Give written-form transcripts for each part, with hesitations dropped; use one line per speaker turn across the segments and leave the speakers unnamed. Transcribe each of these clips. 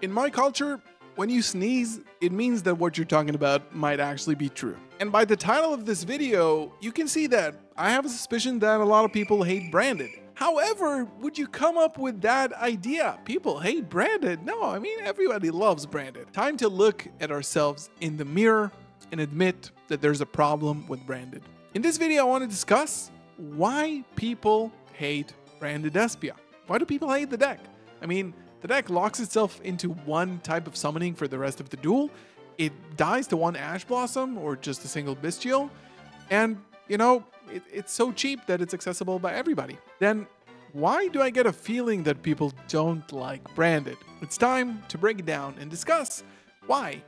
In my culture, when you sneeze, it means that what you're talking about might actually be true. And by the title of this video, you can see that I have a suspicion that a lot of people hate branded. However, would you come up with that idea? People hate branded? No, I mean, everybody loves branded. Time to look at ourselves in the mirror and admit that there's a problem with branded. In this video, I want to discuss why people hate branded Despia. Why do people hate the deck? I mean, the deck locks itself into one type of summoning for the rest of the duel. It dies to one Ash Blossom or just a single Bestial. And, you know, it's so cheap that it's accessible by everybody. Then why do I get a feeling that people don't like branded? It's time to break it down and discuss why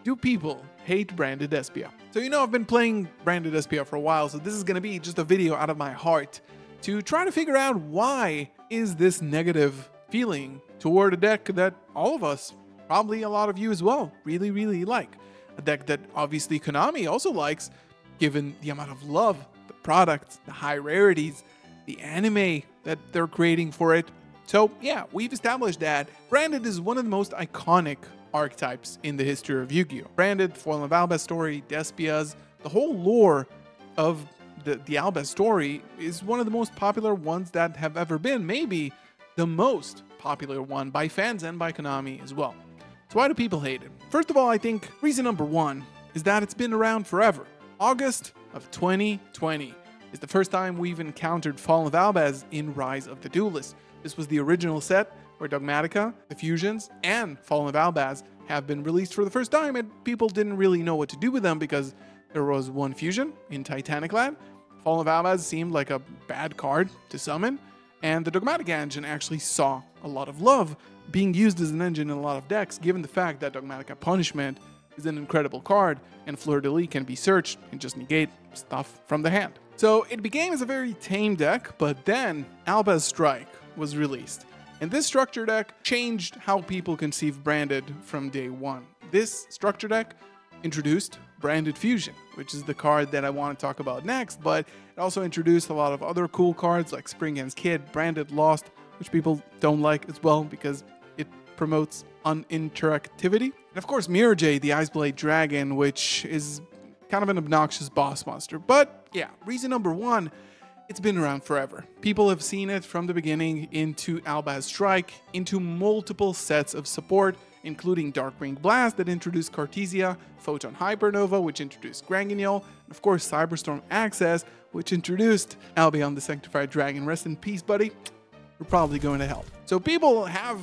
do people hate branded Despia. So, you know, I've been playing branded Despia for a while, so this is going to be just a video out of my heart to try to figure out why is this negative feeling toward a deck that all of us, probably a lot of you as well, really like. A deck that obviously Konami also likes, given the amount of love, the products, the high rarities, the anime that they're creating for it. So yeah, we've established that branded is one of the most iconic archetypes in the history of Yu-Gi-Oh! Branded, Fallen of Albaz story, Despia's, the whole lore of the Albaz story is one of the most popular ones that have ever been, maybe the most popular one by fans and by Konami as well. So why do people hate it? First of all, I think reason number one is that it's been around forever. August of 2020 is the first time we've encountered Fallen of Albaz in Rise of the Duelist. This was the original set where Dogmatica, the fusions, and Fallen of Albaz have been released for the first time, and people didn't really know what to do with them because there was one fusion in Titanic Land. Fallen of Albaz seemed like a bad card to summon, and the Dogmatic engine actually saw a lot of love being used as an engine in a lot of decks, given the fact that Dogmatica Punishment is an incredible card, and Fleur-de-Lis can be searched and just negate stuff from the hand. So it became as a very tame deck, but then Albaz Strike was released. And this structure deck changed how people conceive branded from day one. This structure deck introduced Branded Fusion, which is the card that I want to talk about next, but it also introduced a lot of other cool cards like Springhand's Kid, Branded Lost, which people don't like as well because it promotes uninteractivity. And of course Mir Jade, the Iceblade Dragon, which is kind of an obnoxious boss monster. But yeah, reason number one, it's been around forever. People have seen it from the beginning into Albaz Strike, into multiple sets of support, including Darkwing Blast that introduced Cartesia, Photon Hypernova, which introduced Granguignol, and of course Cyberstorm Access, which introduced Albion the Sanctified Dragon. Rest in peace, buddy. You're probably going to hell. So people have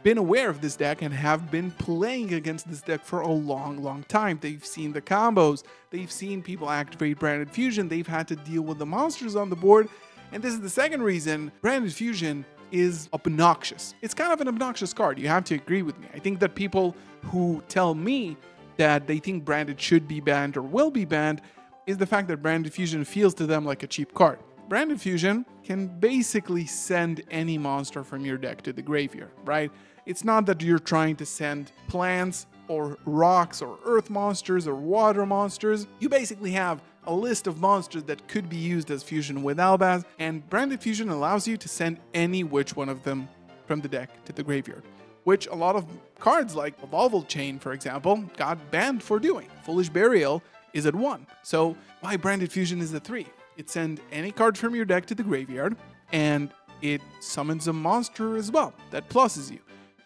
been aware of this deck and have been playing against this deck for a long time. They've seen the combos, they've seen people activate Branded Fusion, they've had to deal with the monsters on the board, and this is the second reason Branded Fusion is obnoxious. It's kind of an obnoxious card, you have to agree with me. I think that people who tell me that they think Branded should be banned or will be banned is the fact that Branded Fusion feels to them like a cheap card. Branded Fusion can basically send any monster from your deck to the graveyard, right? It's not that you're trying to send plants or rocks or earth monsters or water monsters. You basically have a list of monsters that could be used as fusion with Albaz, and Branded Fusion allows you to send any which one of them from the deck to the graveyard, which a lot of cards like Evolval Chain, for example, got banned for doing. Foolish Burial is at 1. So why Branded Fusion is at 3? It sends any card from your deck to the graveyard, and it summons a monster as well that pluses you.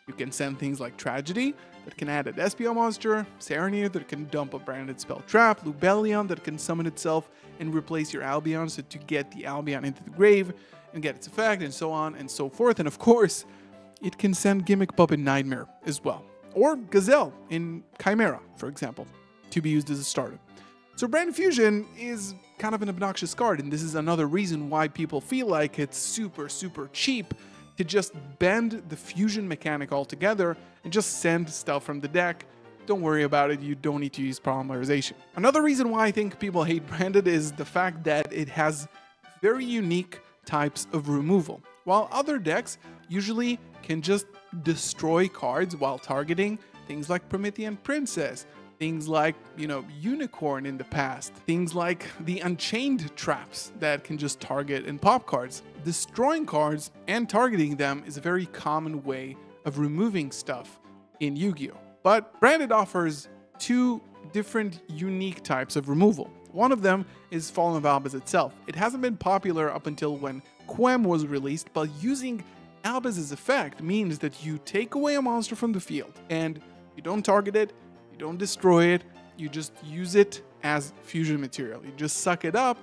You can send things like Tragedy that can add a Despia monster, Serenir that can dump a branded spell trap, Lubellion that can summon itself and replace your Albion so to get the Albion into the grave and get its effect, and so on and so forth. And of course, it can send Gimmick Puppet Nightmare as well, or Gazelle in Chimera, for example, to be used as a starter. So Branded Fusion is kind of an obnoxious card, and this is another reason why people feel like it's super cheap to just bend the fusion mechanic altogether and just send stuff from the deck. Don't worry about it, you don't need to use polymerization. Another reason why I think people hate Branded is the fact that it has very unique types of removal. While other decks usually can just destroy cards while targeting things like Promethean Princess, things like, you know, Unicorn in the past, things like the Unchained traps that can just target and pop cards. Destroying cards and targeting them is a very common way of removing stuff in Yu-Gi-Oh! But Branded offers two different unique types of removal. One of them is Fallen of Albus itself. It hasn't been popular up until when Quem was released, but using Albus's effect means that you take away a monster from the field and you don't target it, you don't destroy it, you just use it as fusion material. You just suck it up,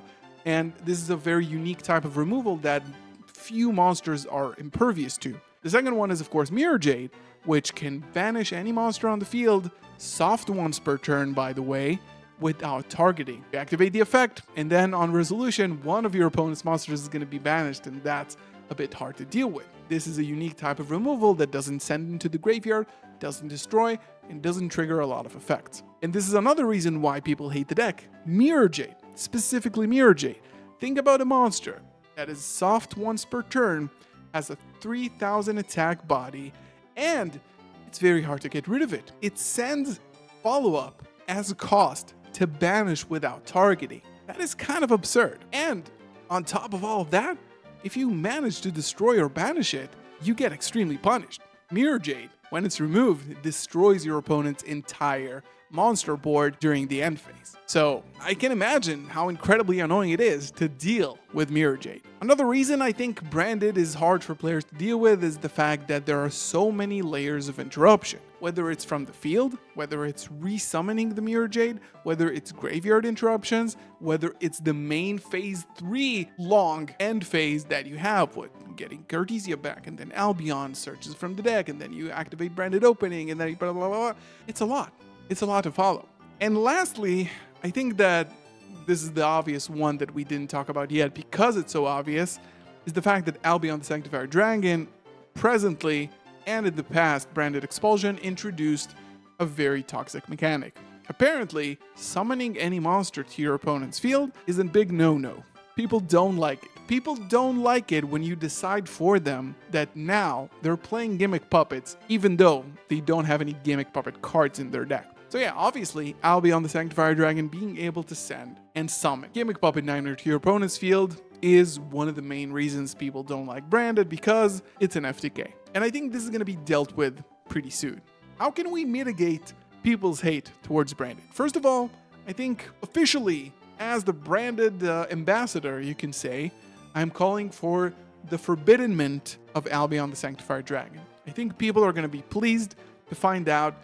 and this is a very unique type of removal that few monsters are impervious to. The second one is, of course, Mir Jade, which can banish any monster on the field, soft once per turn, by the way, without targeting. You activate the effect, and then on resolution, one of your opponent's monsters is going to be banished, and that's a bit hard to deal with. This is a unique type of removal that doesn't send into the graveyard, doesn't destroy, and doesn't trigger a lot of effects. And this is another reason why people hate the deck. Mir Jade, specifically Mir Jade. Think about a monster that is soft once per turn, has a 3000 attack body, and it's very hard to get rid of it. It sends follow-up as a cost to banish without targeting. That is kind of absurd. And on top of all of that, if you manage to destroy or banish it, you get extremely punished. Mir Jade, when it's removed, it destroys your opponent's entire monster board during the end phase. So I can imagine how incredibly annoying it is to deal with Mir Jade. Another reason I think Branded is hard for players to deal with is the fact that there are so many layers of interruption. Whether it's from the field, whether it's resummoning the Mir Jade, whether it's graveyard interruptions, whether it's the main phase 3 long end phase that you have with getting Cartesia back, and then Albion searches from the deck, and then you activate Branded Opening, and then blah, blah, blah, blah. It's a lot. It's a lot to follow. And lastly, I think that this is the obvious one that we didn't talk about yet because it's so obvious, is the fact that Albion the Sanctifier Dragon presently and in the past Branded Expulsion introduced a very toxic mechanic. Apparently, summoning any monster to your opponent's field is a big no-no. People don't like it. People don't like it when you decide for them that now they're playing gimmick puppets even though they don't have any gimmick puppet cards in their deck. So yeah, obviously, Albion the Sanctifier Dragon being able to send and summon Gimmick Puppet Niner to your opponent's field is one of the main reasons people don't like Branded, because it's an FTK. And I think this is going to be dealt with pretty soon. How can we mitigate people's hate towards Branded? First of all, I think officially, as the Branded ambassador, you can say, I'm calling for the forbiddenment of Albion the Sanctifier Dragon. I think people are going to be pleased to find out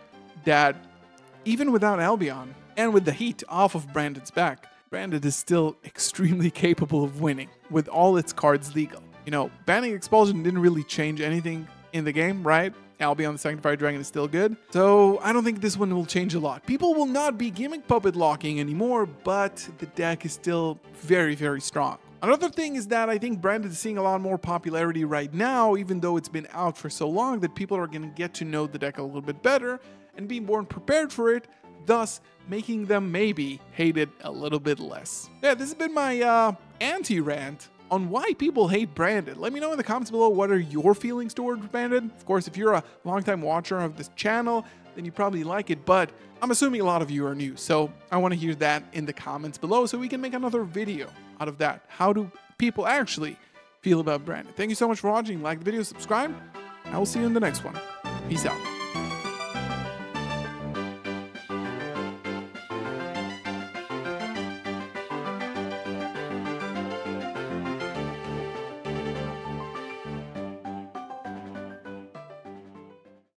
that even without Albion, and with the heat off of Branded's back, Branded is still extremely capable of winning, with all its cards legal. You know, banning Expulsion didn't really change anything in the game, right? Albion the Sanctifier Dragon is still good, so I don't think this one will change a lot. People will not be gimmick puppet locking anymore, but the deck is still very, very strong. Another thing is that I think Branded is seeing a lot more popularity right now, even though it's been out for so long, that people are going to get to know the deck a little bit better and be more prepared for it, thus making them maybe hate it a little bit less. Yeah, this has been my anti-rant on why people hate Branded. Let me know in the comments below what are your feelings towards Branded. Of course, if you're a longtime watcher of this channel, then you probably like it, but I'm assuming a lot of you are new, so I want to hear that in the comments below so we can make another video out of that. How do people actually feel about Branded? Thank you so much for watching. Like the video, subscribe, and I will see you in the next one. Peace out.